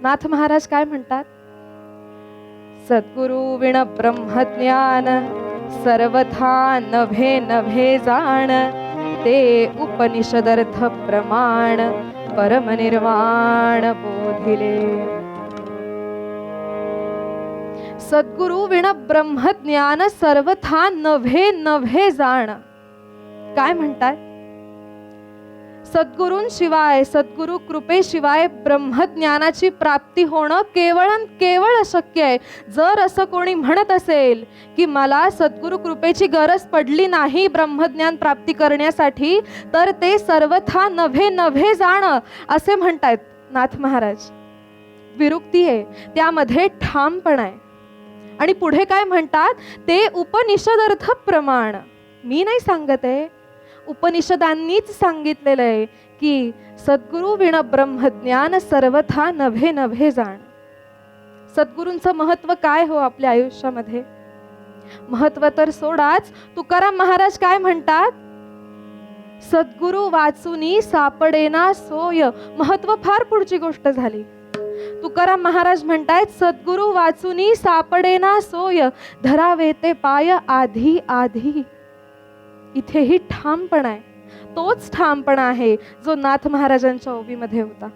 नाथ महाराज काय म्हणतात? सद्गुरु विण ब्रह्मज्ञान सर्वथा नभे नभे जाण, ते उपनिषदर्थ प्रमाण परमनिर्वाण बोधिले. सद्गुरु विण ब्रह्मज्ञान सर्वथा नभे नभे जाण. काय म्हणतात? सद्गुरूंशिवाय, सद्गुरु कृपेशिवाय ब्रह्मज्ञानाची प्राप्ती होणं केवळ केवळ अशक्य आहे. जर असं कोणी म्हणत असेल की मला सद्गुरु कृपेची गरज पडली नाही ब्रह्मज्ञान प्राप्ती करण्यासाठी, तर ते सर्वथा नभे नभे जाणं असे म्हणतायत नाथ महाराज. विरुक्ती आहे, त्यामध्ये ठामपणा आहे. आणि पुढे काय म्हणतात? ते उपनिषदर्थ प्रमाण. मी नाही सांगत आहे, उपनिषदांनीच सांगितलेलं आहे की सद्गुरु विण ब्रह्मज्ञान सर्वथा नभे नभे जाण. सद्गुरूंचं महत्व काय हो आपल्या आयुष्यामध्ये? महत्व तर सोडाच, तुकाराम महाराज काय म्हणतात? सद्गुरु वाचुनी सापडेना सोय. महत्व फार पुढची गोष्ट झाली. तुकाराम महाराज म्हणतायत सद्गुरु वाचुनी सापडेना सोय, धरावे ते पाय आधी आधी. इथेही ठामपणा आहे. तोच ठामपणा आहे जो नाथ महाराजांच्या ओवीमध्ये होता.